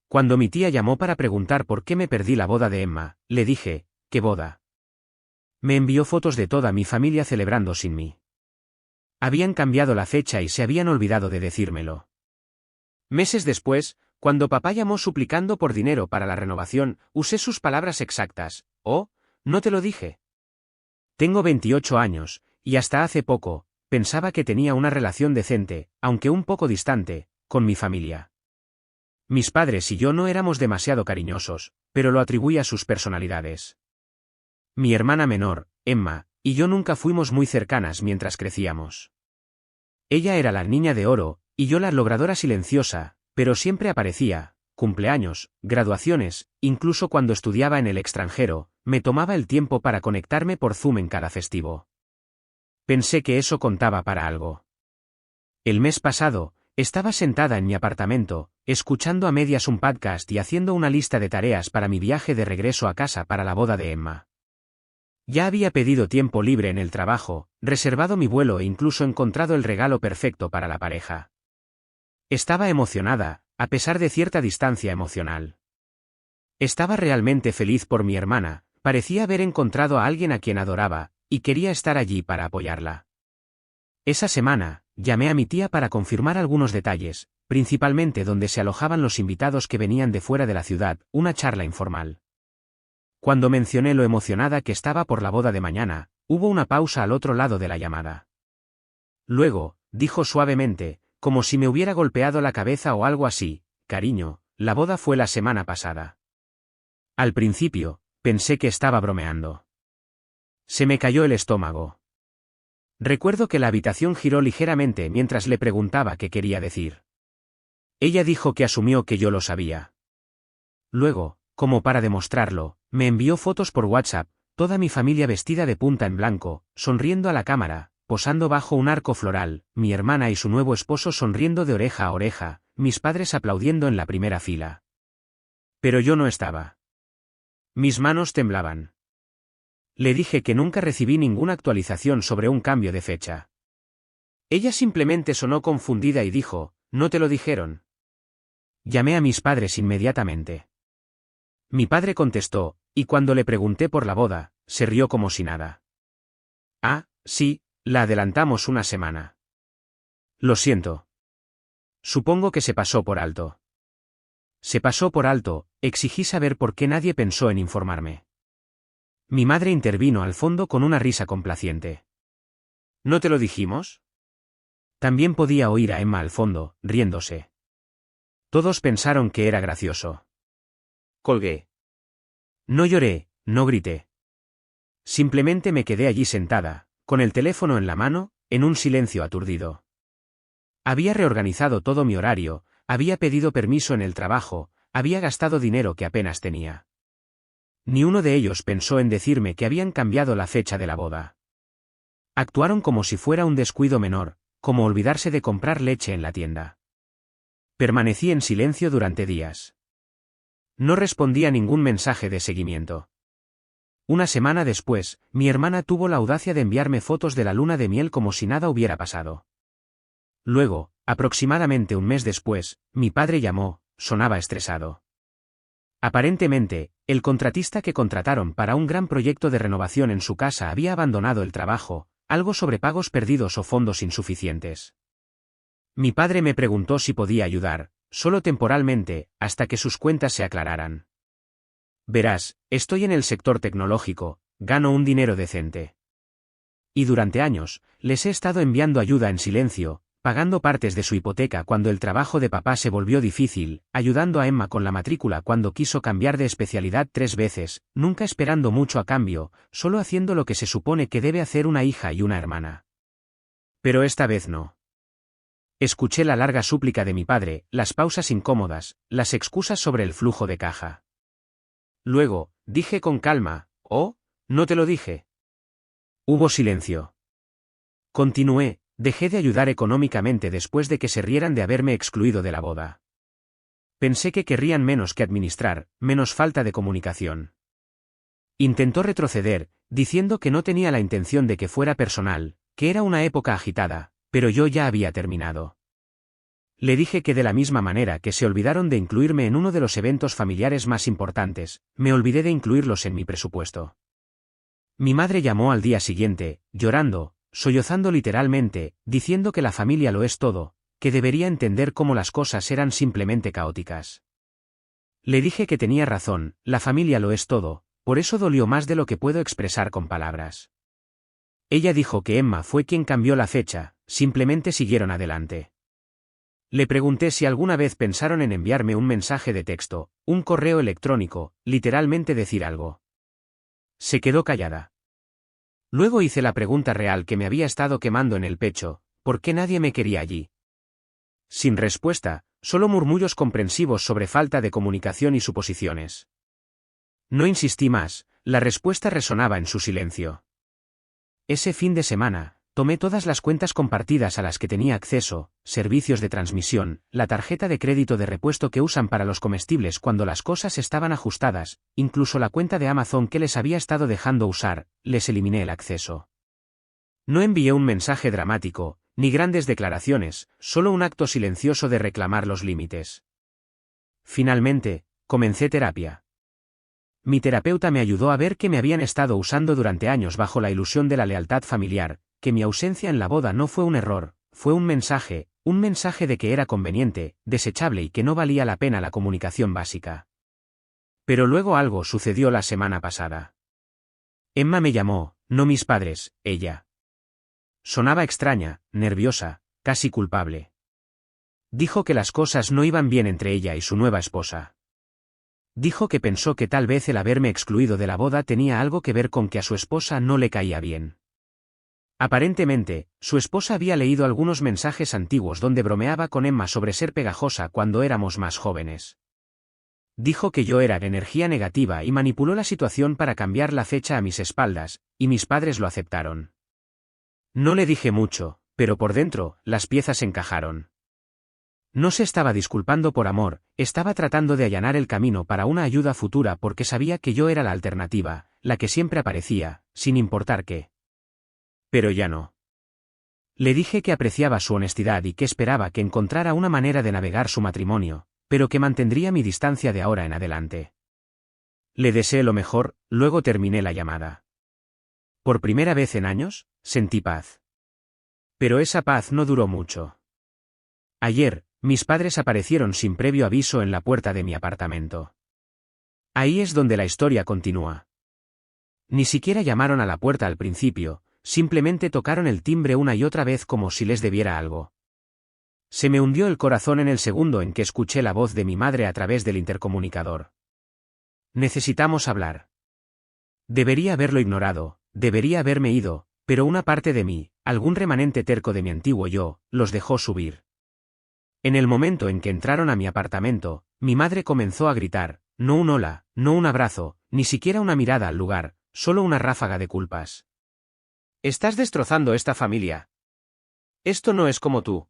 Cuando mi tía llamó para preguntar por qué me perdí la boda de Emma, le dije, ¿qué boda? Me envió fotos de toda mi familia celebrando sin mí. Habían cambiado la fecha y se habían olvidado de decírmelo. Meses después, cuando papá llamó suplicando por dinero para la renovación, usé sus palabras exactas: «Oh, no te lo dije». Tengo 28 años, y hasta hace poco, pensaba que tenía una relación decente, aunque un poco distante, con mi familia. Mis padres y yo no éramos demasiado cariñosos, pero lo atribuí a sus personalidades. Mi hermana menor, Emma, y yo nunca fuimos muy cercanas mientras crecíamos. Ella era la niña de oro, y yo la logradora silenciosa, pero siempre aparecía: cumpleaños, graduaciones, incluso cuando estudiaba en el extranjero, me tomaba el tiempo para conectarme por Zoom en cada festivo. Pensé que eso contaba para algo. El mes pasado, estaba sentada en mi apartamento, escuchando a medias un podcast y haciendo una lista de tareas para mi viaje de regreso a casa para la boda de Emma. Ya había pedido tiempo libre en el trabajo, reservado mi vuelo e incluso encontrado el regalo perfecto para la pareja. Estaba emocionada, a pesar de cierta distancia emocional. Estaba realmente feliz por mi hermana, parecía haber encontrado a alguien a quien adoraba, y quería estar allí para apoyarla. Esa semana, llamé a mi tía para confirmar algunos detalles, principalmente dónde se alojaban los invitados que venían de fuera de la ciudad, una charla informal. Cuando mencioné lo emocionada que estaba por la boda de mañana, hubo una pausa al otro lado de la llamada. Luego, dijo suavemente, como si me hubiera golpeado la cabeza o algo así: «Cariño, la boda fue la semana pasada». Al principio, pensé que estaba bromeando. Se me cayó el estómago. Recuerdo que la habitación giró ligeramente mientras le preguntaba qué quería decir. Ella dijo que asumió que yo lo sabía. Luego, como para demostrarlo, me envió fotos por WhatsApp, toda mi familia vestida de punta en blanco, sonriendo a la cámara, posando bajo un arco floral, mi hermana y su nuevo esposo sonriendo de oreja a oreja, mis padres aplaudiendo en la primera fila. Pero yo no estaba. Mis manos temblaban. Le dije que nunca recibí ninguna actualización sobre un cambio de fecha. Ella simplemente sonó confundida y dijo: «¿No te lo dijeron?». Llamé a mis padres inmediatamente. Mi padre contestó, y cuando le pregunté por la boda, se rió como si nada. «Ah, sí, la adelantamos una semana». «Lo siento». «Supongo que se pasó por alto». «Se pasó por alto», exigí saber por qué nadie pensó en informarme. Mi madre intervino al fondo con una risa complaciente. «¿No te lo dijimos?». También podía oír a Emma al fondo, riéndose. Todos pensaron que era gracioso. Colgué. No lloré, no grité. Simplemente me quedé allí sentada, con el teléfono en la mano, en un silencio aturdido. Había reorganizado todo mi horario, había pedido permiso en el trabajo, había gastado dinero que apenas tenía. Ni uno de ellos pensó en decirme que habían cambiado la fecha de la boda. Actuaron como si fuera un descuido menor, como olvidarse de comprar leche en la tienda. Permanecí en silencio durante días. No respondí a ningún mensaje de seguimiento. Una semana después, mi hermana tuvo la audacia de enviarme fotos de la luna de miel como si nada hubiera pasado. Luego, aproximadamente un mes después, mi padre llamó, sonaba estresado. Aparentemente, el contratista que contrataron para un gran proyecto de renovación en su casa había abandonado el trabajo, algo sobre pagos perdidos o fondos insuficientes. Mi padre me preguntó si podía ayudar, solo temporalmente, hasta que sus cuentas se aclararan. «Verás, estoy en el sector tecnológico, gano un dinero decente. Y durante años, les he estado enviando ayuda en silencio, pagando partes de su hipoteca cuando el trabajo de papá se volvió difícil, ayudando a Emma con la matrícula cuando quiso cambiar de especialidad 3 veces, nunca esperando mucho a cambio, solo haciendo lo que se supone que debe hacer una hija y una hermana. Pero esta vez no». Escuché la larga súplica de mi padre, las pausas incómodas, las excusas sobre el flujo de caja. Luego, dije con calma: «Oh, ¿no te lo dije?». Hubo silencio. Continué: «Dejé de ayudar económicamente después de que se rieran de haberme excluido de la boda. Pensé que querrían menos que administrar, menos falta de comunicación». Intentó retroceder, diciendo que no tenía la intención de que fuera personal, que era una época agitada, pero yo ya había terminado. Le dije que de la misma manera que se olvidaron de incluirme en uno de los eventos familiares más importantes, me olvidé de incluirlos en mi presupuesto. Mi madre llamó al día siguiente, llorando, sollozando literalmente, diciendo que la familia lo es todo, que debería entender cómo las cosas eran simplemente caóticas. Le dije que tenía razón, la familia lo es todo, por eso dolió más de lo que puedo expresar con palabras. Ella dijo que Emma fue quien cambió la fecha, simplemente siguieron adelante. Le pregunté si alguna vez pensaron en enviarme un mensaje de texto, un correo electrónico, literalmente decir algo. Se quedó callada. Luego hice la pregunta real que me había estado quemando en el pecho, ¿por qué nadie me quería allí? Sin respuesta, solo murmullos comprensivos sobre falta de comunicación y suposiciones. No insistí más, la respuesta resonaba en su silencio. Ese fin de semana, tomé todas las cuentas compartidas a las que tenía acceso, servicios de transmisión, la tarjeta de crédito de repuesto que usan para los comestibles cuando las cosas estaban ajustadas, incluso la cuenta de Amazon que les había estado dejando usar, les eliminé el acceso. No envié un mensaje dramático, ni grandes declaraciones, solo un acto silencioso de reclamar los límites. Finalmente, comencé terapia. Mi terapeuta me ayudó a ver que me habían estado usando durante años bajo la ilusión de la lealtad familiar, que mi ausencia en la boda no fue un error, fue un mensaje de que era conveniente, desechable y que no valía la pena la comunicación básica. Pero luego algo sucedió la semana pasada. Emma me llamó, no mis padres, ella. Sonaba extraña, nerviosa, casi culpable. Dijo que las cosas no iban bien entre ella y su nueva esposa. Dijo que pensó que tal vez el haberme excluido de la boda tenía algo que ver con que a su esposa no le caía bien. Aparentemente, su esposa había leído algunos mensajes antiguos donde bromeaba con Emma sobre ser pegajosa cuando éramos más jóvenes. Dijo que yo era energía negativa y manipuló la situación para cambiar la fecha a mis espaldas, y mis padres lo aceptaron. No le dije mucho, pero por dentro, las piezas encajaron. No se estaba disculpando por amor, estaba tratando de allanar el camino para una ayuda futura porque sabía que yo era la alternativa, la que siempre aparecía, sin importar qué. Pero ya no. Le dije que apreciaba su honestidad y que esperaba que encontrara una manera de navegar su matrimonio, pero que mantendría mi distancia de ahora en adelante. Le deseé lo mejor, luego terminé la llamada. Por primera vez en años, sentí paz. Pero esa paz no duró mucho. Ayer, mis padres aparecieron sin previo aviso en la puerta de mi apartamento. Ahí es donde la historia continúa. Ni siquiera llamaron a la puerta al principio, simplemente tocaron el timbre una y otra vez como si les debiera algo. Se me hundió el corazón en el segundo en que escuché la voz de mi madre a través del intercomunicador. Necesitamos hablar. Debería haberlo ignorado, debería haberme ido, pero una parte de mí, algún remanente terco de mi antiguo yo, los dejó subir. En el momento en que entraron a mi apartamento, mi madre comenzó a gritar, no un hola, no un abrazo, ni siquiera una mirada al lugar, solo una ráfaga de culpas. Estás destrozando esta familia. Esto no es como tú.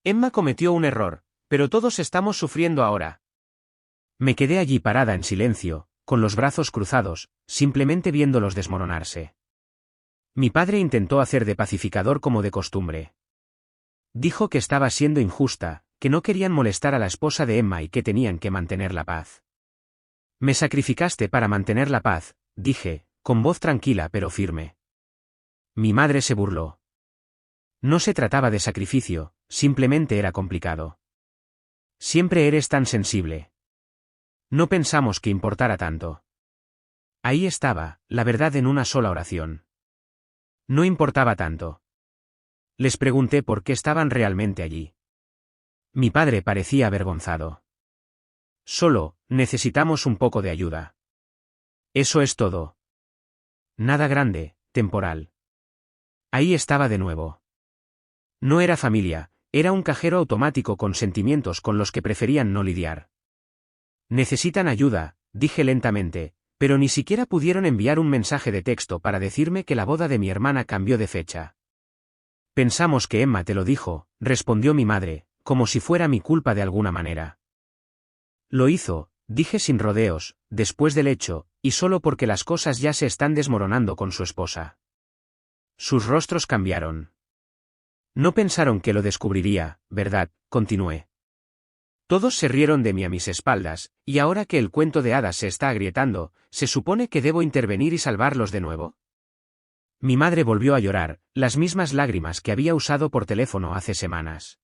Emma cometió un error, pero todos estamos sufriendo ahora. Me quedé allí parada en silencio, con los brazos cruzados, simplemente viéndolos desmoronarse. Mi padre intentó hacer de pacificador como de costumbre. Dijo que estaba siendo injusta, que no querían molestar a la esposa de Emma y que tenían que mantener la paz. Me sacrificaste para mantener la paz, dije, con voz tranquila pero firme. Mi madre se burló. No se trataba de sacrificio, simplemente era complicado. Siempre eres tan sensible. No pensamos que importara tanto. Ahí estaba, la verdad en una sola oración. No importaba tanto. Les pregunté por qué estaban realmente allí. Mi padre parecía avergonzado. Solo, necesitamos un poco de ayuda. Eso es todo. Nada grande, temporal. Ahí estaba de nuevo. No era familia, era un cajero automático con sentimientos con los que preferían no lidiar. Necesitan ayuda, dije lentamente, pero ni siquiera pudieron enviar un mensaje de texto para decirme que la boda de mi hermana cambió de fecha. Pensamos que Emma te lo dijo, respondió mi madre, como si fuera mi culpa de alguna manera. Lo hizo, dije sin rodeos, después del hecho, y solo porque las cosas ya se están desmoronando con su esposa. Sus rostros cambiaron. No pensaron que lo descubriría, ¿verdad? Continué. Todos se rieron de mí a mis espaldas, y ahora que el cuento de hadas se está agrietando, ¿se supone que debo intervenir y salvarlos de nuevo? Mi madre volvió a llorar, las mismas lágrimas que había usado por teléfono hace semanas.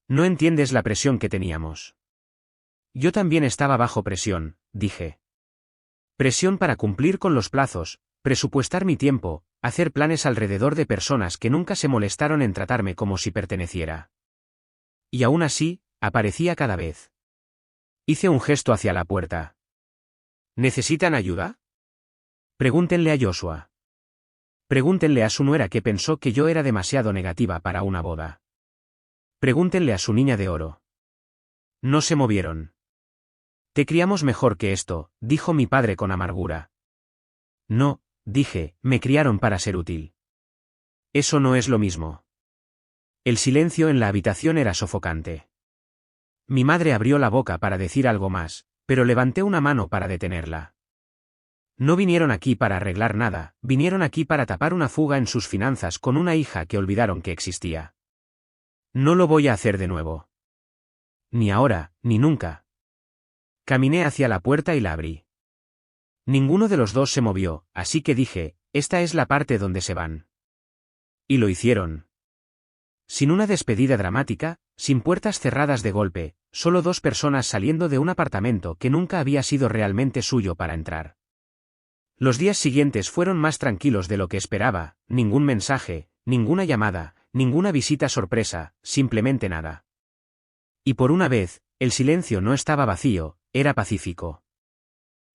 No entiendes la presión que teníamos. Yo también estaba bajo presión, dije. Presión para cumplir con los plazos, presupuestar mi tiempo, hacer planes alrededor de personas que nunca se molestaron en tratarme como si perteneciera. Y aún así, aparecía cada vez. Hice un gesto hacia la puerta. ¿Necesitan ayuda? Pregúntenle a Joshua. Pregúntenle a su nuera que pensó que yo era demasiado negativa para una boda. Pregúntenle a su niña de oro. No se movieron. Te criamos mejor que esto, dijo mi padre con amargura. No, dije, me criaron para ser útil. Eso no es lo mismo. El silencio en la habitación era sofocante. Mi madre abrió la boca para decir algo más, pero levanté una mano para detenerla. No vinieron aquí para arreglar nada, vinieron aquí para tapar una fuga en sus finanzas con una hija que olvidaron que existía. No lo voy a hacer de nuevo. Ni ahora, ni nunca. Caminé hacia la puerta y la abrí. Ninguno de los dos se movió, así que dije, esta es la parte donde se van. Y lo hicieron. Sin una despedida dramática, sin puertas cerradas de golpe, solo dos personas saliendo de un apartamento que nunca había sido realmente suyo para entrar. Los días siguientes fueron más tranquilos de lo que esperaba, ningún mensaje, ninguna llamada, ninguna visita sorpresa, simplemente nada. Y por una vez, el silencio no estaba vacío, era pacífico.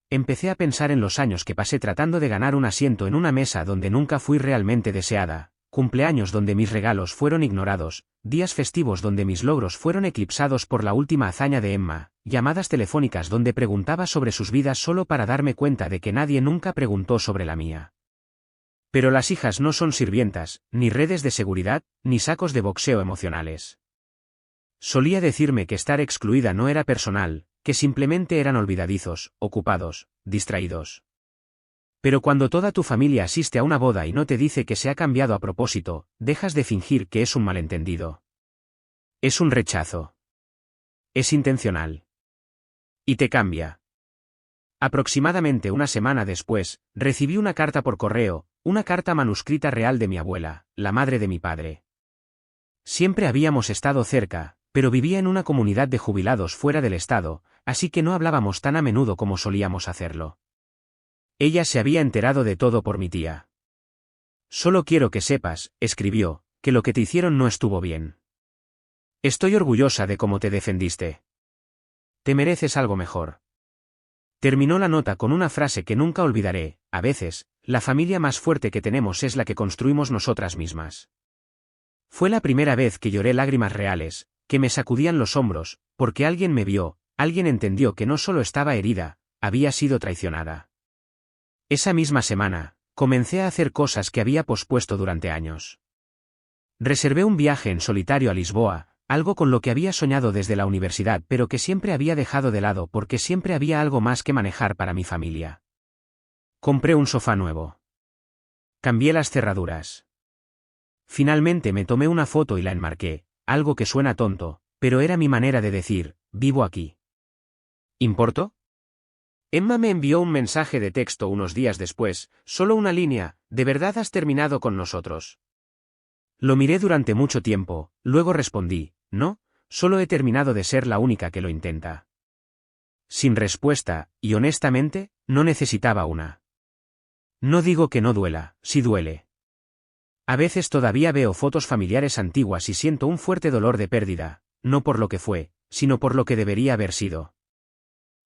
Empecé a pensar en los años que pasé tratando de ganar un asiento en una mesa donde nunca fui realmente deseada, cumpleaños donde mis regalos fueron ignorados, días festivos donde mis logros fueron eclipsados por la última hazaña de Emma, llamadas telefónicas donde preguntaba sobre sus vidas solo para darme cuenta de que nadie nunca preguntó sobre la mía. Pero las hijas no son sirvientas, ni redes de seguridad, ni sacos de boxeo emocionales. Solía decirme que estar excluida no era personal, que simplemente eran olvidadizos, ocupados, distraídos. Pero cuando toda tu familia asiste a una boda y no te dice que se ha cambiado a propósito, dejas de fingir que es un malentendido. Es un rechazo. Es intencional. Y te cambia. Aproximadamente una semana después, recibí una carta por correo, una carta manuscrita real de mi abuela, la madre de mi padre. Siempre habíamos estado cerca, pero vivía en una comunidad de jubilados fuera del estado, así que no hablábamos tan a menudo como solíamos hacerlo. Ella se había enterado de todo por mi tía. Solo quiero que sepas, escribió, que lo que te hicieron no estuvo bien. Estoy orgullosa de cómo te defendiste. Te mereces algo mejor. Terminó la nota con una frase que nunca olvidaré, a veces, la familia más fuerte que tenemos es la que construimos nosotras mismas. Fue la primera vez que lloré lágrimas reales, que me sacudían los hombros, porque alguien me vio, alguien entendió que no solo estaba herida, había sido traicionada. Esa misma semana, comencé a hacer cosas que había pospuesto durante años. Reservé un viaje en solitario a Lisboa, algo con lo que había soñado desde la universidad pero que siempre había dejado de lado porque siempre había algo más que manejar para mi familia. Compré un sofá nuevo. Cambié las cerraduras. Finalmente me tomé una foto y la enmarqué, algo que suena tonto, pero era mi manera de decir, vivo aquí. ¿Importo? Emma me envió un mensaje de texto unos días después, solo una línea, ¿de verdad has terminado con nosotros? Lo miré durante mucho tiempo, luego respondí, no, solo he terminado de ser la única que lo intenta. Sin respuesta, y honestamente, no necesitaba una. No digo que no duela, sí duele. A veces todavía veo fotos familiares antiguas y siento un fuerte dolor de pérdida, no por lo que fue, sino por lo que debería haber sido.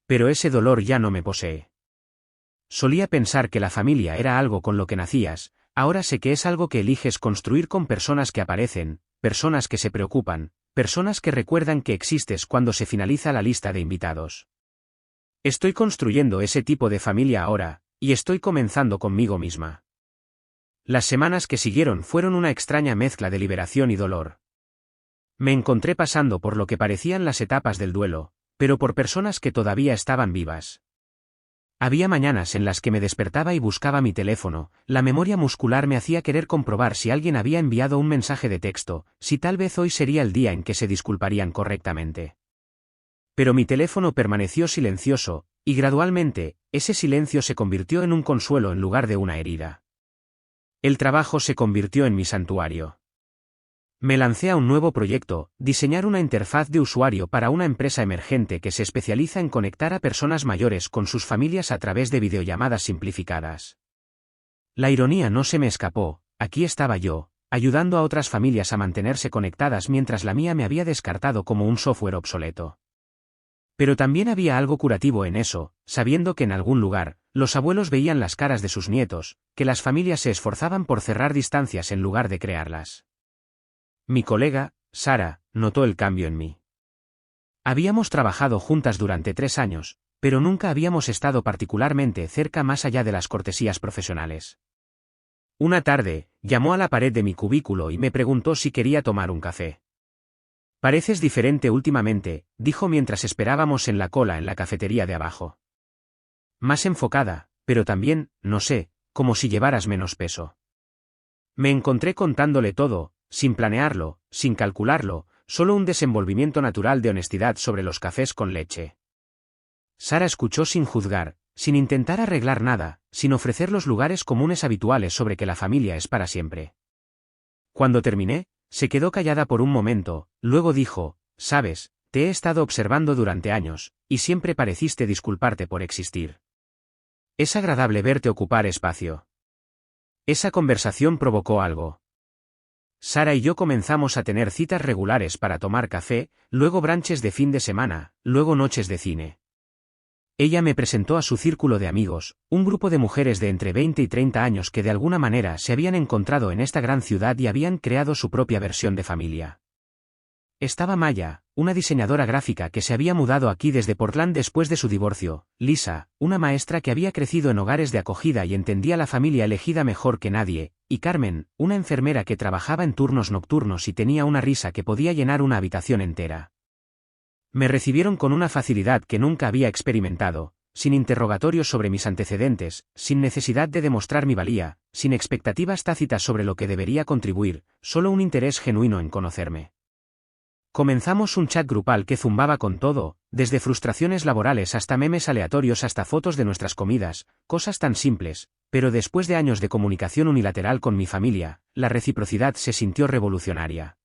Pero ese dolor ya no me posee. Solía pensar que la familia era algo con lo que nacías, ahora sé que es algo que eliges construir con personas que aparecen, personas que se preocupan, personas que recuerdan que existes cuando se finaliza la lista de invitados. Estoy construyendo ese tipo de familia ahora, y estoy comenzando conmigo misma. Las semanas que siguieron fueron una extraña mezcla de liberación y dolor. Me encontré pasando por lo que parecían las etapas del duelo, pero por personas que todavía estaban vivas. Había mañanas en las que me despertaba y buscaba mi teléfono, la memoria muscular me hacía querer comprobar si alguien había enviado un mensaje de texto, si tal vez hoy sería el día en que se disculparían correctamente. Pero mi teléfono permaneció silencioso, y gradualmente, ese silencio se convirtió en un consuelo en lugar de una herida. El trabajo se convirtió en mi santuario. Me lancé a un nuevo proyecto, diseñar una interfaz de usuario para una empresa emergente que se especializa en conectar a personas mayores con sus familias a través de videollamadas simplificadas. La ironía no se me escapó, aquí estaba yo, ayudando a otras familias a mantenerse conectadas mientras la mía me había descartado como un software obsoleto. Pero también había algo curativo en eso, sabiendo que en algún lugar, los abuelos veían las caras de sus nietos, que las familias se esforzaban por cerrar distancias en lugar de crearlas. Mi colega, Sara, notó el cambio en mí. Habíamos trabajado juntas durante 3 años, pero nunca habíamos estado particularmente cerca más allá de las cortesías profesionales. Una tarde, llamó a la pared de mi cubículo y me preguntó si quería tomar un café. «Pareces diferente últimamente», dijo mientras esperábamos en la cola en la cafetería de abajo. «Más enfocada, pero también, no sé, como si llevaras menos peso». Me encontré contándole todo, sin planearlo, sin calcularlo, solo un desenvolvimiento natural de honestidad sobre los cafés con leche. Sara escuchó sin juzgar, sin intentar arreglar nada, sin ofrecer los lugares comunes habituales sobre que la familia es para siempre. Cuando terminé, se quedó callada por un momento, luego dijo, «Sabes, te he estado observando durante años, y siempre pareciste disculparte por existir. Es agradable verte ocupar espacio». Esa conversación provocó algo. Sara y yo comenzamos a tener citas regulares para tomar café, luego brunches de fin de semana, luego noches de cine. Ella me presentó a su círculo de amigos, un grupo de mujeres de entre 20 y 30 años que de alguna manera se habían encontrado en esta gran ciudad y habían creado su propia versión de familia. Estaba Maya, una diseñadora gráfica que se había mudado aquí desde Portland después de su divorcio, Lisa, una maestra que había crecido en hogares de acogida y entendía la familia elegida mejor que nadie, y Carmen, una enfermera que trabajaba en turnos nocturnos y tenía una risa que podía llenar una habitación entera. Me recibieron con una facilidad que nunca había experimentado, sin interrogatorios sobre mis antecedentes, sin necesidad de demostrar mi valía, sin expectativas tácitas sobre lo que debería contribuir, solo un interés genuino en conocerme. Comenzamos un chat grupal que zumbaba con todo, desde frustraciones laborales hasta memes aleatorios hasta fotos de nuestras comidas, cosas tan simples, pero después de años de comunicación unilateral con mi familia, la reciprocidad se sintió revolucionaria.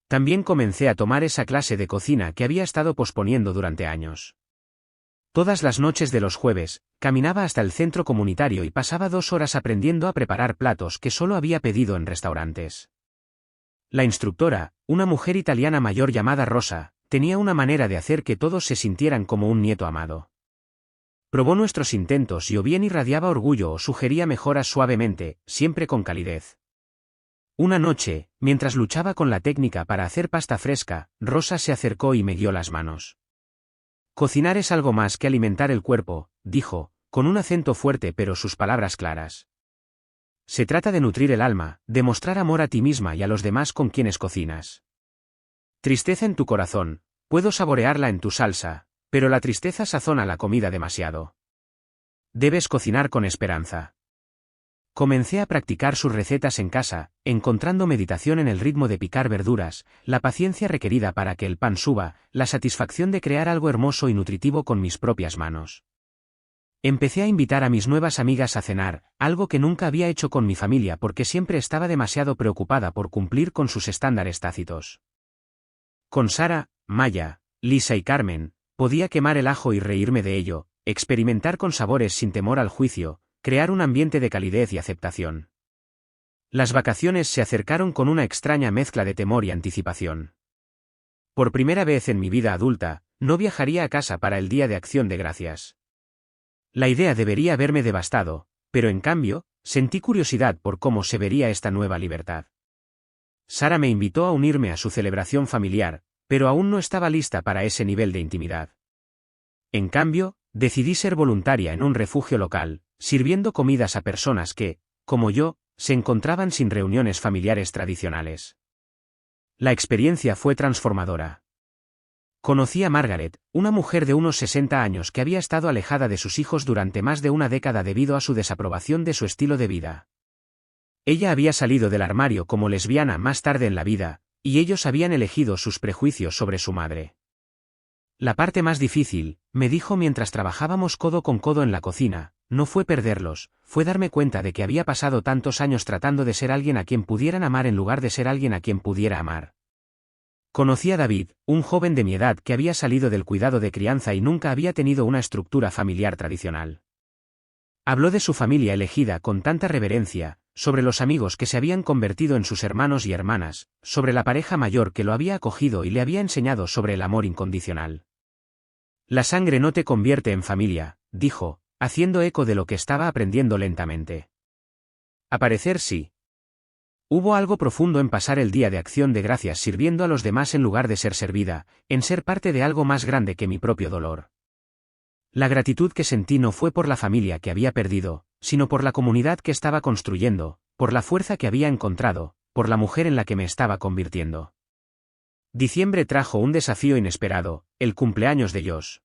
También comencé a tomar esa clase de cocina que había estado posponiendo durante años. Todas las noches de los jueves, caminaba hasta el centro comunitario y pasaba 2 horas aprendiendo a preparar platos que solo había pedido en restaurantes. La instructora, una mujer italiana mayor llamada Rosa, tenía una manera de hacer que todos se sintieran como un nieto amado. Probó nuestros intentos y o bien irradiaba orgullo o sugería mejoras suavemente, siempre con calidez. Una noche, mientras luchaba con la técnica para hacer pasta fresca, Rosa se acercó y me guió las manos. «Cocinar es algo más que alimentar el cuerpo», dijo, con un acento fuerte pero sus palabras claras. «Se trata de nutrir el alma, de mostrar amor a ti misma y a los demás con quienes cocinas. Tristeza en tu corazón, puedo saborearla en tu salsa, pero la tristeza sazona la comida demasiado. Debes cocinar con esperanza». Comencé a practicar sus recetas en casa, encontrando meditación en el ritmo de picar verduras, la paciencia requerida para que el pan suba, la satisfacción de crear algo hermoso y nutritivo con mis propias manos. Empecé a invitar a mis nuevas amigas a cenar, algo que nunca había hecho con mi familia porque siempre estaba demasiado preocupada por cumplir con sus estándares tácitos. Con Sara, Maya, Lisa y Carmen, podía quemar el ajo y reírme de ello, experimentar con sabores sin temor al juicio, crear un ambiente de calidez y aceptación. Las vacaciones se acercaron con una extraña mezcla de temor y anticipación. Por primera vez en mi vida adulta, no viajaría a casa para el Día de Acción de Gracias. La idea debería haberme devastado, pero en cambio, sentí curiosidad por cómo se vería esta nueva libertad. Sara me invitó a unirme a su celebración familiar, pero aún no estaba lista para ese nivel de intimidad. En cambio, decidí ser voluntaria en un refugio local, sirviendo comidas a personas que, como yo, se encontraban sin reuniones familiares tradicionales. La experiencia fue transformadora. Conocí a Margaret, una mujer de unos 60 años que había estado alejada de sus hijos durante más de una década debido a su desaprobación de su estilo de vida. Ella había salido del armario como lesbiana más tarde en la vida, y ellos habían elegido sus prejuicios sobre su madre. La parte más difícil, me dijo mientras trabajábamos codo con codo en la cocina, no fue perderlos, fue darme cuenta de que había pasado tantos años tratando de ser alguien a quien pudieran amar en lugar de ser alguien a quien pudiera amar. Conocí a David, un joven de mi edad que había salido del cuidado de crianza y nunca había tenido una estructura familiar tradicional. Habló de su familia elegida con tanta reverencia, sobre los amigos que se habían convertido en sus hermanos y hermanas, sobre la pareja mayor que lo había acogido y le había enseñado sobre el amor incondicional. La sangre no te convierte en familia, dijo, haciendo eco de lo que estaba aprendiendo lentamente. A parecer sí. Hubo algo profundo en pasar el día de acción de gracias sirviendo a los demás en lugar de ser servida, en ser parte de algo más grande que mi propio dolor. La gratitud que sentí no fue por la familia que había perdido, sino por la comunidad que estaba construyendo, por la fuerza que había encontrado, por la mujer en la que me estaba convirtiendo. Diciembre trajo un desafío inesperado, el cumpleaños de Josh.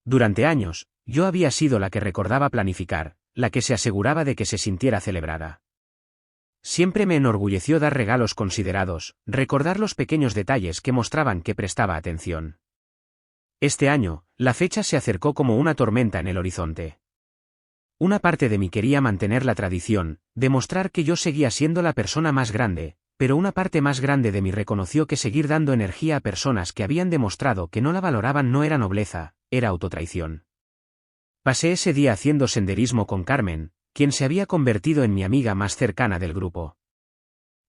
Durante años, yo había sido la que recordaba planificar, la que se aseguraba de que se sintiera celebrada. Siempre me enorgulleció dar regalos considerados, recordar los pequeños detalles que mostraban que prestaba atención. Este año, la fecha se acercó como una tormenta en el horizonte. Una parte de mí quería mantener la tradición, demostrar que yo seguía siendo la persona más grande, pero una parte más grande de mí reconoció que seguir dando energía a personas que habían demostrado que no la valoraban no era nobleza, era autotraición. Pasé ese día haciendo senderismo con Carmen, quien se había convertido en mi amiga más cercana del grupo.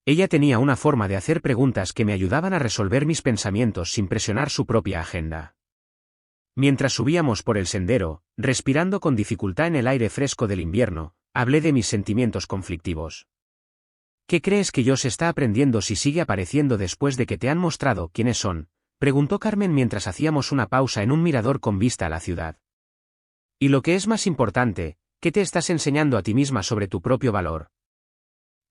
Ella tenía una forma de hacer preguntas que me ayudaban a resolver mis pensamientos sin presionar su propia agenda. Mientras subíamos por el sendero, respirando con dificultad en el aire fresco del invierno, hablé de mis sentimientos conflictivos. ¿Qué crees que Josh está aprendiendo si sigue apareciendo después de que te han mostrado quiénes son?, preguntó Carmen mientras hacíamos una pausa en un mirador con vista a la ciudad. Y lo que es más importante, ¿qué te estás enseñando a ti misma sobre tu propio valor?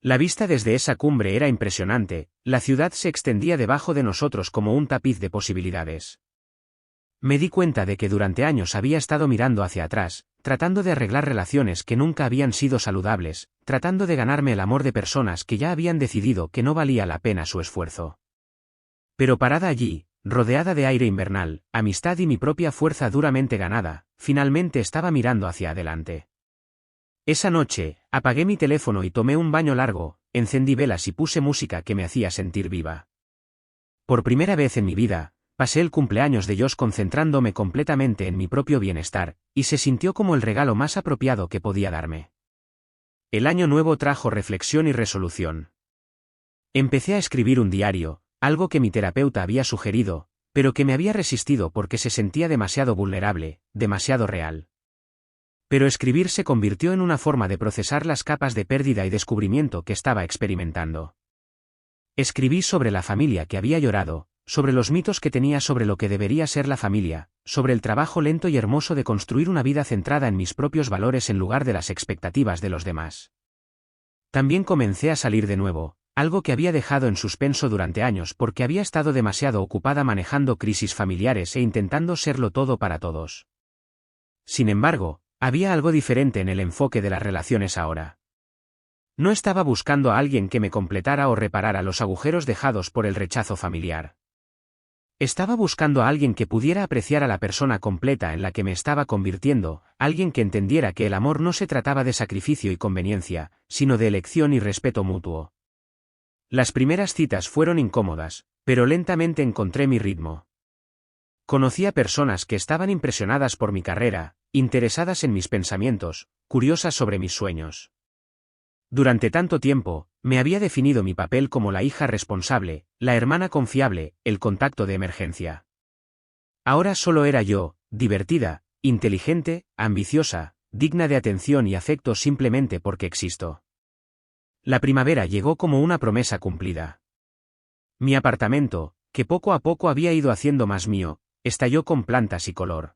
La vista desde esa cumbre era impresionante, la ciudad se extendía debajo de nosotros como un tapiz de posibilidades. Me di cuenta de que durante años había estado mirando hacia atrás, tratando de arreglar relaciones que nunca habían sido saludables, tratando de ganarme el amor de personas que ya habían decidido que no valía la pena su esfuerzo. Pero parada allí, rodeada de aire invernal, amistad y mi propia fuerza duramente ganada, finalmente estaba mirando hacia adelante. Esa noche, apagué mi teléfono y tomé un baño largo, encendí velas y puse música que me hacía sentir viva. Por primera vez en mi vida, pasé el cumpleaños de Josh concentrándome completamente en mi propio bienestar, y se sintió como el regalo más apropiado que podía darme. El año nuevo trajo reflexión y resolución. Empecé a escribir un diario, algo que mi terapeuta había sugerido, pero que me había resistido porque se sentía demasiado vulnerable, demasiado real. Pero escribir se convirtió en una forma de procesar las capas de pérdida y descubrimiento que estaba experimentando. Escribí sobre la familia que había llorado, sobre los mitos que tenía sobre lo que debería ser la familia, sobre el trabajo lento y hermoso de construir una vida centrada en mis propios valores en lugar de las expectativas de los demás. También comencé a salir de nuevo, algo que había dejado en suspenso durante años porque había estado demasiado ocupada manejando crisis familiares e intentando serlo todo para todos. Sin embargo, había algo diferente en el enfoque de las relaciones ahora. No estaba buscando a alguien que me completara o reparara los agujeros dejados por el rechazo familiar. Estaba buscando a alguien que pudiera apreciar a la persona completa en la que me estaba convirtiendo, alguien que entendiera que el amor no se trataba de sacrificio y conveniencia, sino de elección y respeto mutuo. Las primeras citas fueron incómodas, pero lentamente encontré mi ritmo. Conocí a personas que estaban impresionadas por mi carrera, interesadas en mis pensamientos, curiosas sobre mis sueños. Durante tanto tiempo, me había definido mi papel como la hija responsable, la hermana confiable, el contacto de emergencia. Ahora solo era yo, divertida, inteligente, ambiciosa, digna de atención y afecto simplemente porque existo. La primavera llegó como una promesa cumplida. Mi apartamento, que poco a poco había ido haciendo más mío, estalló con plantas y color.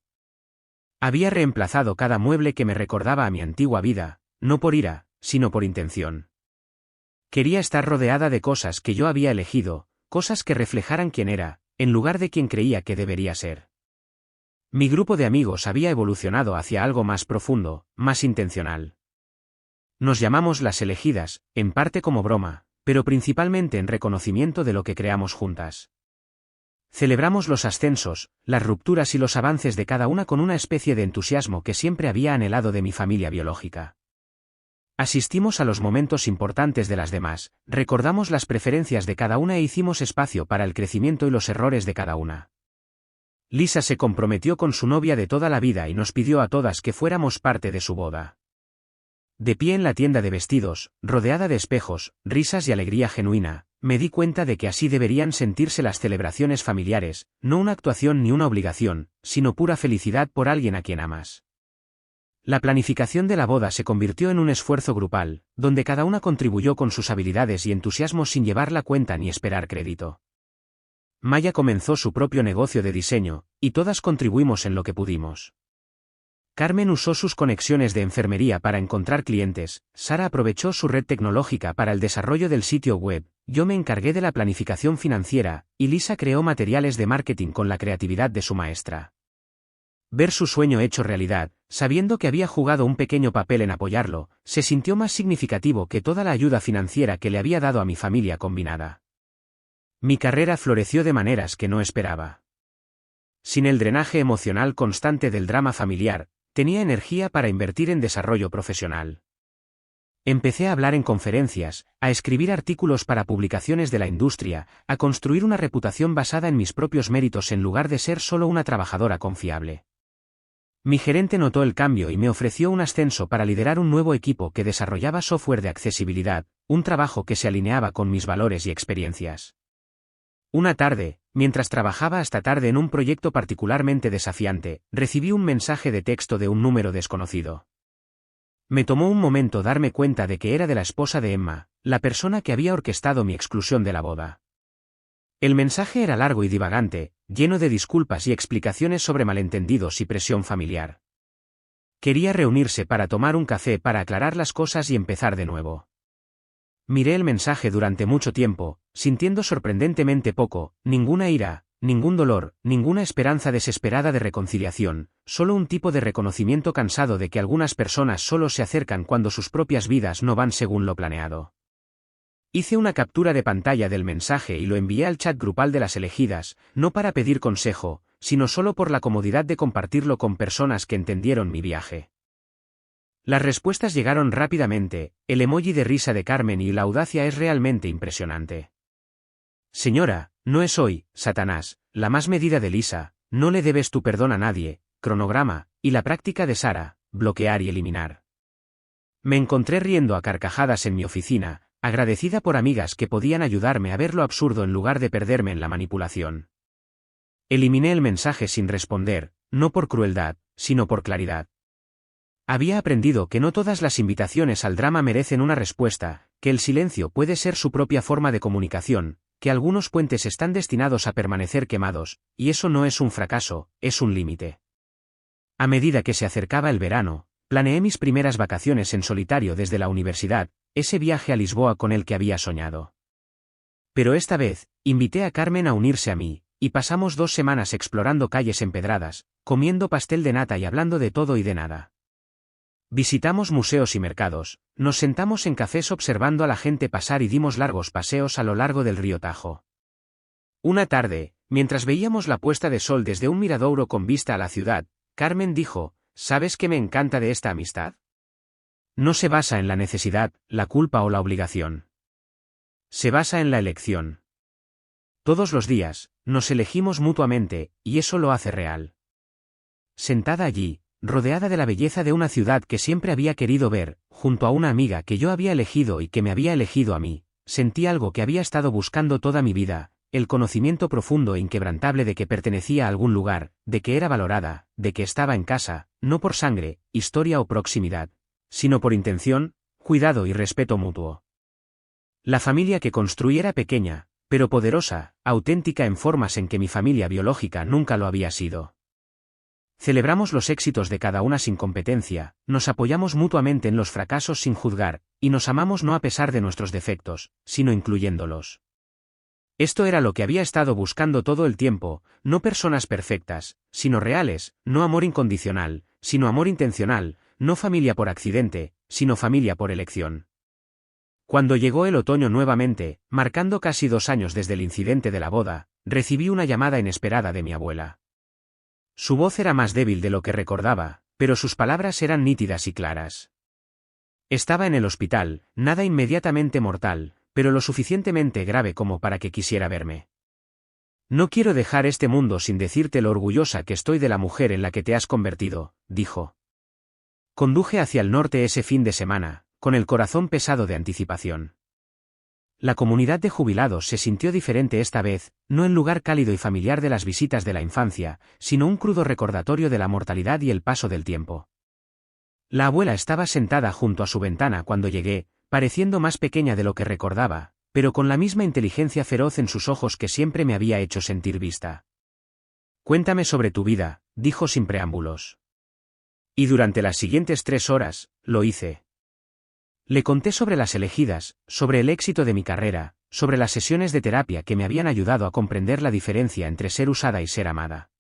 Había reemplazado cada mueble que me recordaba a mi antigua vida, no por ira, sino por intención. Quería estar rodeada de cosas que yo había elegido, cosas que reflejaran quién era, en lugar de quien creía que debería ser. Mi grupo de amigos había evolucionado hacia algo más profundo, más intencional. Nos llamamos las elegidas, en parte como broma, pero principalmente en reconocimiento de lo que creamos juntas. Celebramos los ascensos, las rupturas y los avances de cada una con una especie de entusiasmo que siempre había anhelado de mi familia biológica. Asistimos a los momentos importantes de las demás, recordamos las preferencias de cada una e hicimos espacio para el crecimiento y los errores de cada una. Lisa se comprometió con su novia de toda la vida y nos pidió a todas que fuéramos parte de su boda. De pie en la tienda de vestidos, rodeada de espejos, risas y alegría genuina, me di cuenta de que así deberían sentirse las celebraciones familiares, no una actuación ni una obligación, sino pura felicidad por alguien a quien amas. La planificación de la boda se convirtió en un esfuerzo grupal, donde cada una contribuyó con sus habilidades y entusiasmo sin llevar la cuenta ni esperar crédito. Maya comenzó su propio negocio de diseño, y todas contribuimos en lo que pudimos. Carmen usó sus conexiones de enfermería para encontrar clientes, Sara aprovechó su red tecnológica para el desarrollo del sitio web, yo me encargué de la planificación financiera, y Lisa creó materiales de marketing con la creatividad de su maestra. Ver su sueño hecho realidad, sabiendo que había jugado un pequeño papel en apoyarlo, se sintió más significativo que toda la ayuda financiera que le había dado a mi familia combinada. Mi carrera floreció de maneras que no esperaba. Sin el drenaje emocional constante del drama familiar, tenía energía para invertir en desarrollo profesional. Empecé a hablar en conferencias, a escribir artículos para publicaciones de la industria, a construir una reputación basada en mis propios méritos en lugar de ser solo una trabajadora confiable. Mi gerente notó el cambio y me ofreció un ascenso para liderar un nuevo equipo que desarrollaba software de accesibilidad, un trabajo que se alineaba con mis valores y experiencias. Una tarde, mientras trabajaba hasta tarde en un proyecto particularmente desafiante, recibí un mensaje de texto de un número desconocido. Me tomó un momento darme cuenta de que era de la esposa de Emma, la persona que había orquestado mi exclusión de la boda. El mensaje era largo y divagante, lleno de disculpas y explicaciones sobre malentendidos y presión familiar. Quería reunirse para tomar un café para aclarar las cosas y empezar de nuevo. Miré el mensaje durante mucho tiempo, sintiendo sorprendentemente poco, ninguna ira, ningún dolor, ninguna esperanza desesperada de reconciliación, solo un tipo de reconocimiento cansado de que algunas personas solo se acercan cuando sus propias vidas no van según lo planeado. Hice una captura de pantalla del mensaje y lo envié al chat grupal de las elegidas, no para pedir consejo, sino solo por la comodidad de compartirlo con personas que entendieron mi viaje. Las respuestas llegaron rápidamente, el emoji de risa de Carmen y la audacia es realmente impresionante. Señora, no es hoy, Satanás, la más medida de Lisa, no le debes tu perdón a nadie, cronograma, y la práctica de Sara, bloquear y eliminar. Me encontré riendo a carcajadas en mi oficina, agradecida por amigas que podían ayudarme a ver lo absurdo en lugar de perderme en la manipulación. Eliminé el mensaje sin responder, no por crueldad, sino por claridad. Había aprendido que no todas las invitaciones al drama merecen una respuesta, que el silencio puede ser su propia forma de comunicación, que algunos puentes están destinados a permanecer quemados, y eso no es un fracaso, es un límite. A medida que se acercaba el verano, planeé mis primeras vacaciones en solitario desde la universidad, ese viaje a Lisboa con el que había soñado. Pero esta vez, invité a Carmen a unirse a mí, y pasamos 2 semanas explorando calles empedradas, comiendo pastel de nata y hablando de todo y de nada. Visitamos museos y mercados, nos sentamos en cafés observando a la gente pasar y dimos largos paseos a lo largo del río Tajo. Una tarde, mientras veíamos la puesta de sol desde un miradouro con vista a la ciudad, Carmen dijo, ¿sabes qué me encanta de esta amistad? No se basa en la necesidad, la culpa o la obligación. Se basa en la elección. Todos los días, nos elegimos mutuamente, y eso lo hace real. Sentada allí, rodeada de la belleza de una ciudad que siempre había querido ver, junto a una amiga que yo había elegido y que me había elegido a mí, sentí algo que había estado buscando toda mi vida, el conocimiento profundo e inquebrantable de que pertenecía a algún lugar, de que era valorada, de que estaba en casa, no por sangre, historia o proximidad, sino por intención, cuidado y respeto mutuo. La familia que construí era pequeña, pero poderosa, auténtica en formas en que mi familia biológica nunca lo había sido. Celebramos los éxitos de cada una sin competencia, nos apoyamos mutuamente en los fracasos sin juzgar, y nos amamos no a pesar de nuestros defectos, sino incluyéndolos. Esto era lo que había estado buscando todo el tiempo, no personas perfectas, sino reales, no amor incondicional, sino amor intencional, no familia por accidente, sino familia por elección. Cuando llegó el otoño nuevamente, marcando casi 2 años desde el incidente de la boda, recibí una llamada inesperada de mi abuela. Su voz era más débil de lo que recordaba, pero sus palabras eran nítidas y claras. Estaba en el hospital, nada inmediatamente mortal, pero lo suficientemente grave como para que quisiera verme. No quiero dejar este mundo sin decirte lo orgullosa que estoy de la mujer en la que te has convertido, dijo. Conduje hacia el norte ese fin de semana, con el corazón pesado de anticipación. La comunidad de jubilados se sintió diferente esta vez, no el lugar cálido y familiar de las visitas de la infancia, sino un crudo recordatorio de la mortalidad y el paso del tiempo. La abuela estaba sentada junto a su ventana cuando llegué, pareciendo más pequeña de lo que recordaba, pero con la misma inteligencia feroz en sus ojos que siempre me había hecho sentir vista. Cuéntame sobre tu vida, dijo sin preámbulos. Y durante las siguientes 3 horas, lo hice. Le conté sobre las elegidas, sobre el éxito de mi carrera, sobre las sesiones de terapia que me habían ayudado a comprender la diferencia entre ser usada y ser amada.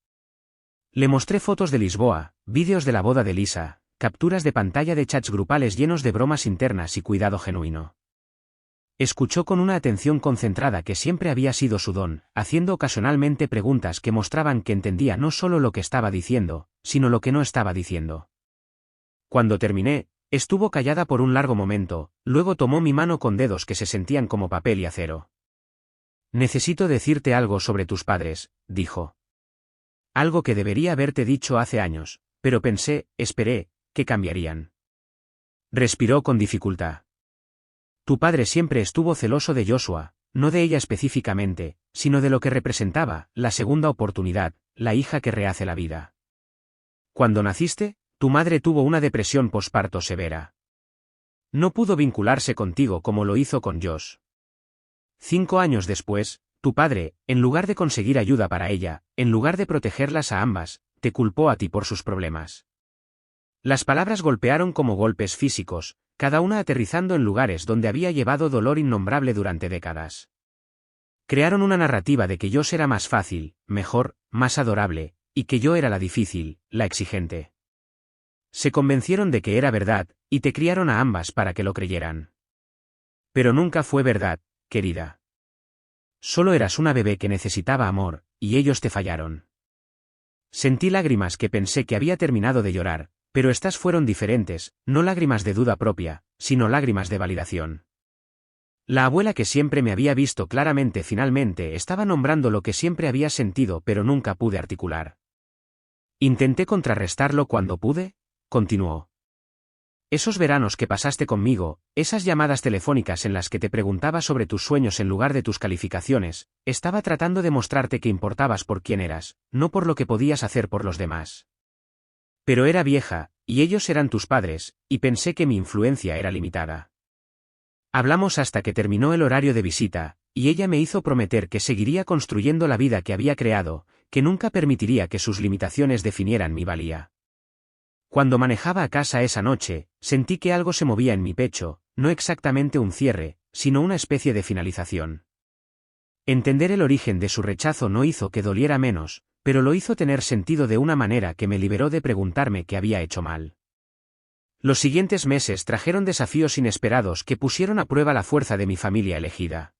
Le mostré fotos de Lisboa, vídeos de la boda de Lisa, capturas de pantalla de chats grupales llenos de bromas internas y cuidado genuino. Escuchó con una atención concentrada que siempre había sido su don, haciendo ocasionalmente preguntas que mostraban que entendía no solo lo que estaba diciendo, sino lo que no estaba diciendo. Cuando terminé, estuvo callada por un largo momento, luego tomó mi mano con dedos que se sentían como papel y acero. Necesito decirte algo sobre tus padres, dijo. Algo que debería haberte dicho hace años, pero esperé, que cambiarían. Respiró con dificultad. Tu padre siempre estuvo celoso de Joshua, no de ella específicamente, sino de lo que representaba, la segunda oportunidad, la hija que rehace la vida. Cuando naciste, tu madre tuvo una depresión posparto severa. No pudo vincularse contigo como lo hizo con Josh. 5 años después, tu padre, en lugar de conseguir ayuda para ella, en lugar de protegerlas a ambas, te culpó a ti por sus problemas. Las palabras golpearon como golpes físicos, cada una aterrizando en lugares donde había llevado dolor innombrable durante décadas. Crearon una narrativa de que Josh era más fácil, mejor, más adorable, y que yo era la difícil, la exigente. Se convencieron de que era verdad, y te criaron a ambas para que lo creyeran. Pero nunca fue verdad, querida. Solo eras una bebé que necesitaba amor, y ellos te fallaron. Sentí lágrimas que pensé que había terminado de llorar, pero estas fueron diferentes, no lágrimas de duda propia, sino lágrimas de validación. La abuela que siempre me había visto claramente finalmente estaba nombrando lo que siempre había sentido pero nunca pude articular. Intenté contrarrestarlo cuando pude, continuó. Esos veranos que pasaste conmigo, esas llamadas telefónicas en las que te preguntaba sobre tus sueños en lugar de tus calificaciones, estaba tratando de mostrarte que importabas por quién eras, no por lo que podías hacer por los demás. Pero era vieja, y ellos eran tus padres, y pensé que mi influencia era limitada. Hablamos hasta que terminó el horario de visita, y ella me hizo prometer que seguiría construyendo la vida que había creado, que nunca permitiría que sus limitaciones definieran mi valía. Cuando manejaba a casa esa noche, sentí que algo se movía en mi pecho, no exactamente un cierre, sino una especie de finalización. Entender el origen de su rechazo no hizo que doliera menos, pero lo hizo tener sentido de una manera que me liberó de preguntarme qué había hecho mal. Los siguientes meses trajeron desafíos inesperados que pusieron a prueba la fuerza de mi familia elegida.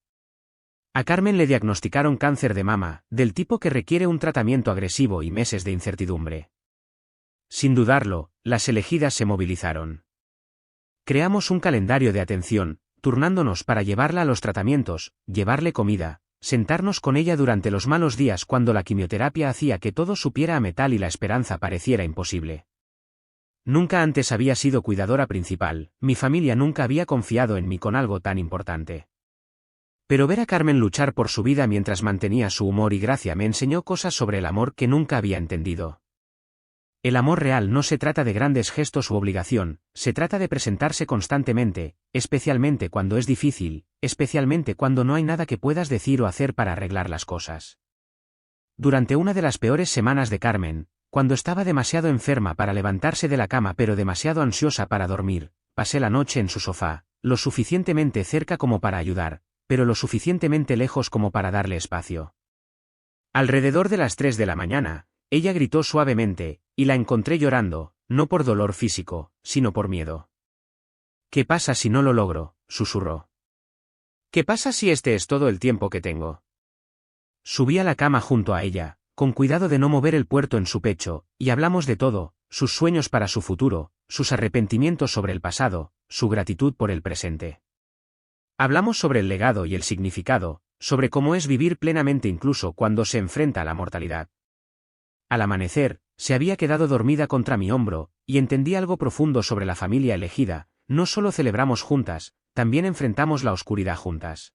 A Carmen le diagnosticaron cáncer de mama, del tipo que requiere un tratamiento agresivo y meses de incertidumbre. Sin dudarlo, las elegidas se movilizaron. Creamos un calendario de atención, turnándonos para llevarla a los tratamientos, llevarle comida, sentarnos con ella durante los malos días cuando la quimioterapia hacía que todo supiera a metal y la esperanza pareciera imposible. Nunca antes había sido cuidadora principal, mi familia nunca había confiado en mí con algo tan importante. Pero ver a Carmen luchar por su vida mientras mantenía su humor y gracia me enseñó cosas sobre el amor que nunca había entendido. El amor real no se trata de grandes gestos u obligación, se trata de presentarse constantemente, especialmente cuando es difícil, especialmente cuando no hay nada que puedas decir o hacer para arreglar las cosas. Durante una de las peores semanas de Carmen, cuando estaba demasiado enferma para levantarse de la cama pero demasiado ansiosa para dormir, pasé la noche en su sofá, lo suficientemente cerca como para ayudar, pero lo suficientemente lejos como para darle espacio. Alrededor de las 3 de la mañana, ella gritó suavemente, y la encontré llorando, no por dolor físico, sino por miedo. ¿Qué pasa si no lo logro?, susurró. ¿Qué pasa si este es todo el tiempo que tengo? Subí a la cama junto a ella, con cuidado de no mover el puerto en su pecho, y hablamos de todo, sus sueños para su futuro, sus arrepentimientos sobre el pasado, su gratitud por el presente. Hablamos sobre el legado y el significado, sobre cómo es vivir plenamente incluso cuando se enfrenta a la mortalidad. Al amanecer, se había quedado dormida contra mi hombro, y entendí algo profundo sobre la familia elegida. No solo celebramos juntas, también enfrentamos la oscuridad juntas.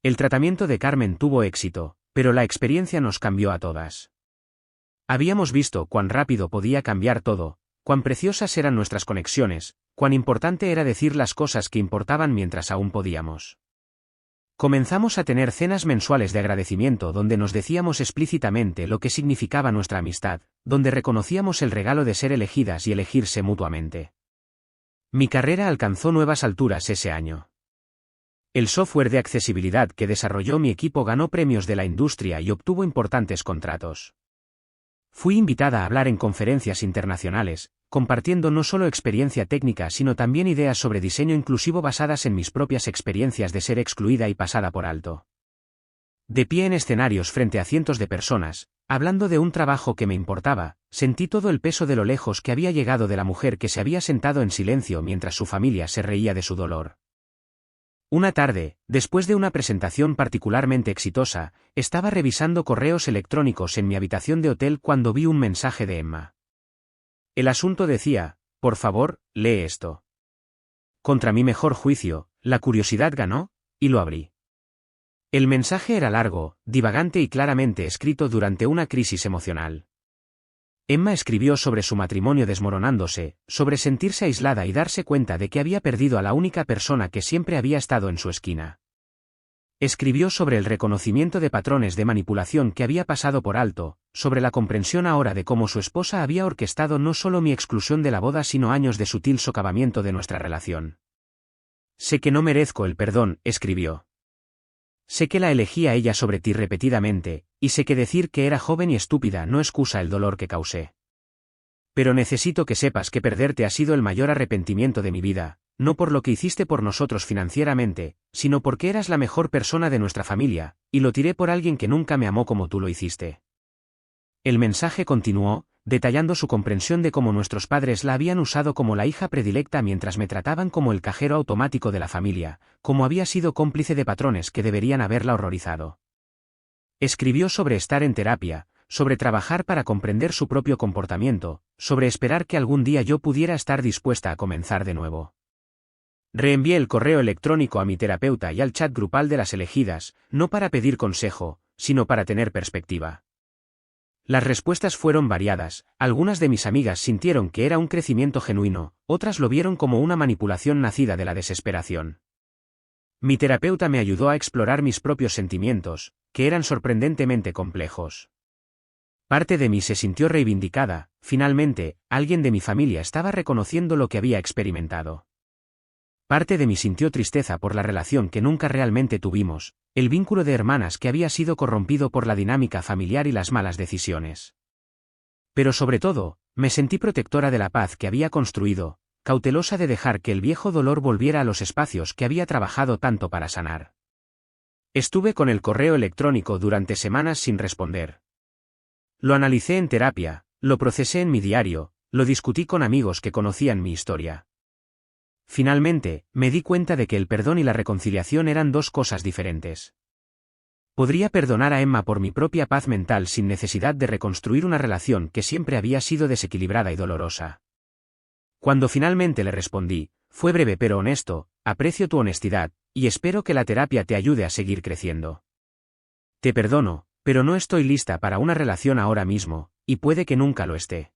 El tratamiento de Carmen tuvo éxito, pero la experiencia nos cambió a todas. Habíamos visto cuán rápido podía cambiar todo, cuán preciosas eran nuestras conexiones, cuán importante era decir las cosas que importaban mientras aún podíamos. Comenzamos a tener cenas mensuales de agradecimiento donde nos decíamos explícitamente lo que significaba nuestra amistad, donde reconocíamos el regalo de ser elegidas y elegirse mutuamente. Mi carrera alcanzó nuevas alturas ese año. El software de accesibilidad que desarrolló mi equipo ganó premios de la industria y obtuvo importantes contratos. Fui invitada a hablar en conferencias internacionales, compartiendo no solo experiencia técnica sino también ideas sobre diseño inclusivo basadas en mis propias experiencias de ser excluida y pasada por alto. De pie en escenarios frente a cientos de personas, hablando de un trabajo que me importaba, sentí todo el peso de lo lejos que había llegado de la mujer que se había sentado en silencio mientras su familia se reía de su dolor. Una tarde, después de una presentación particularmente exitosa, estaba revisando correos electrónicos en mi habitación de hotel cuando vi un mensaje de Emma. El asunto decía: por favor, lee esto. Contra mi mejor juicio, la curiosidad ganó, y lo abrí. El mensaje era largo, divagante y claramente escrito durante una crisis emocional. Emma escribió sobre su matrimonio desmoronándose, sobre sentirse aislada y darse cuenta de que había perdido a la única persona que siempre había estado en su esquina. Escribió sobre el reconocimiento de patrones de manipulación que había pasado por alto, sobre la comprensión ahora de cómo su esposa había orquestado no solo mi exclusión de la boda sino años de sutil socavamiento de nuestra relación. Sé que no merezco el perdón, escribió. Sé que la elegí a ella sobre ti repetidamente, y sé que decir que era joven y estúpida no excusa el dolor que causé. Pero necesito que sepas que perderte ha sido el mayor arrepentimiento de mi vida, no por lo que hiciste por nosotros financieramente, sino porque eras la mejor persona de nuestra familia, y lo tiré por alguien que nunca me amó como tú lo hiciste. El mensaje continuó, detallando su comprensión de cómo nuestros padres la habían usado como la hija predilecta mientras me trataban como el cajero automático de la familia, como había sido cómplice de patrones que deberían haberla horrorizado. Escribió sobre estar en terapia, sobre trabajar para comprender su propio comportamiento, sobre esperar que algún día yo pudiera estar dispuesta a comenzar de nuevo. Reenvié el correo electrónico a mi terapeuta y al chat grupal de las elegidas, no para pedir consejo, sino para tener perspectiva. Las respuestas fueron variadas, algunas de mis amigas sintieron que era un crecimiento genuino, otras lo vieron como una manipulación nacida de la desesperación. Mi terapeuta me ayudó a explorar mis propios sentimientos, que eran sorprendentemente complejos. Parte de mí se sintió reivindicada, finalmente, alguien de mi familia estaba reconociendo lo que había experimentado. Parte de mí sintió tristeza por la relación que nunca realmente tuvimos, el vínculo de hermanas que había sido corrompido por la dinámica familiar y las malas decisiones. Pero sobre todo, me sentí protectora de la paz que había construido, cautelosa de dejar que el viejo dolor volviera a los espacios que había trabajado tanto para sanar. Estuve con el correo electrónico durante semanas sin responder. Lo analicé en terapia, lo procesé en mi diario, lo discutí con amigos que conocían mi historia. Finalmente, me di cuenta de que el perdón y la reconciliación eran dos cosas diferentes. Podría perdonar a Emma por mi propia paz mental sin necesidad de reconstruir una relación que siempre había sido desequilibrada y dolorosa. Cuando finalmente le respondí, fue breve pero honesto: aprecio tu honestidad, y espero que la terapia te ayude a seguir creciendo. Te perdono, pero no estoy lista para una relación ahora mismo, y puede que nunca lo esté.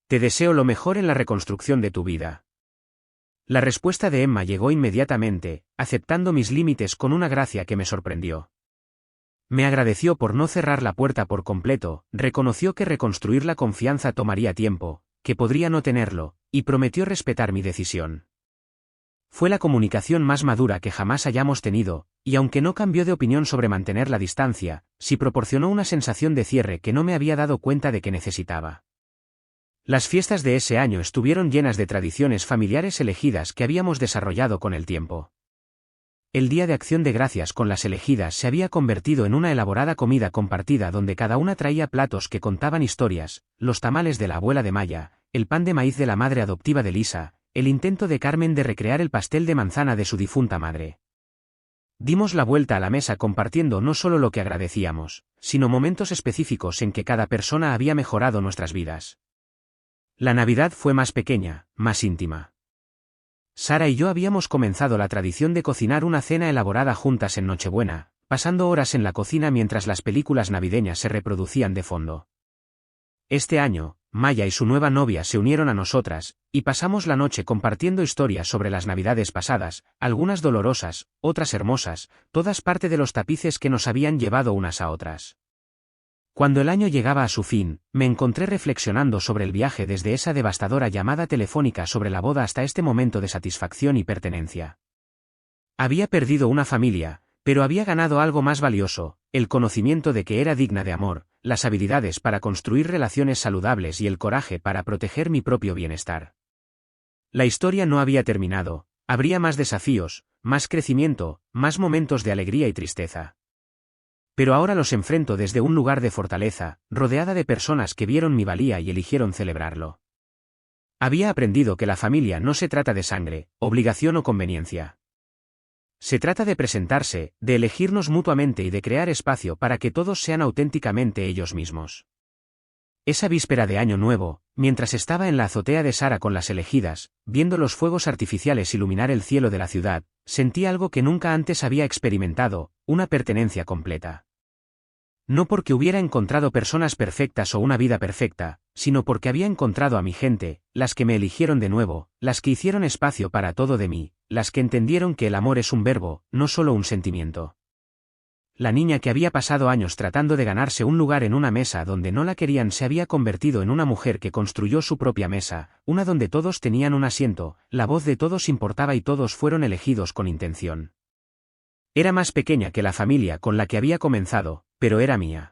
Te deseo lo mejor en la reconstrucción de tu vida. La respuesta de Emma llegó inmediatamente, aceptando mis límites con una gracia que me sorprendió. Me agradeció por no cerrar la puerta por completo, reconoció que reconstruir la confianza tomaría tiempo, que podría no tenerlo, y prometió respetar mi decisión. Fue la comunicación más madura que jamás hayamos tenido, y aunque no cambió de opinión sobre mantener la distancia, sí proporcionó una sensación de cierre que no me había dado cuenta de que necesitaba. Las fiestas de ese año estuvieron llenas de tradiciones familiares elegidas que habíamos desarrollado con el tiempo. El Día de Acción de Gracias con las elegidas se había convertido en una elaborada comida compartida donde cada una traía platos que contaban historias, los tamales de la abuela de Maya, el pan de maíz de la madre adoptiva de Lisa, el intento de Carmen de recrear el pastel de manzana de su difunta madre. Dimos la vuelta a la mesa compartiendo no solo lo que agradecíamos, sino momentos específicos en que cada persona había mejorado nuestras vidas. La Navidad fue más pequeña, más íntima. Sara y yo habíamos comenzado la tradición de cocinar una cena elaborada juntas en Nochebuena, pasando horas en la cocina mientras las películas navideñas se reproducían de fondo. Este año, Maya y su nueva novia se unieron a nosotras, y pasamos la noche compartiendo historias sobre las Navidades pasadas, algunas dolorosas, otras hermosas, todas parte de los tapices que nos habían llevado unas a otras. Cuando el año llegaba a su fin, me encontré reflexionando sobre el viaje desde esa devastadora llamada telefónica sobre la boda hasta este momento de satisfacción y pertenencia. Había perdido una familia, pero había ganado algo más valioso, el conocimiento de que era digna de amor, las habilidades para construir relaciones saludables y el coraje para proteger mi propio bienestar. La historia no había terminado, habría más desafíos, más crecimiento, más momentos de alegría y tristeza. Pero ahora los enfrento desde un lugar de fortaleza, rodeada de personas que vieron mi valía y eligieron celebrarlo. Había aprendido que la familia no se trata de sangre, obligación o conveniencia. Se trata de presentarse, de elegirnos mutuamente y de crear espacio para que todos sean auténticamente ellos mismos. Esa víspera de Año Nuevo, mientras estaba en la azotea de Sara con las elegidas, viendo los fuegos artificiales iluminar el cielo de la ciudad, sentí algo que nunca antes había experimentado, una pertenencia completa. No porque hubiera encontrado personas perfectas o una vida perfecta, sino porque había encontrado a mi gente, las que me eligieron de nuevo, las que hicieron espacio para todo de mí, las que entendieron que el amor es un verbo, no solo un sentimiento. La niña que había pasado años tratando de ganarse un lugar en una mesa donde no la querían se había convertido en una mujer que construyó su propia mesa, una donde todos tenían un asiento, la voz de todos importaba y todos fueron elegidos con intención. Era más pequeña que la familia con la que había comenzado, pero era mía.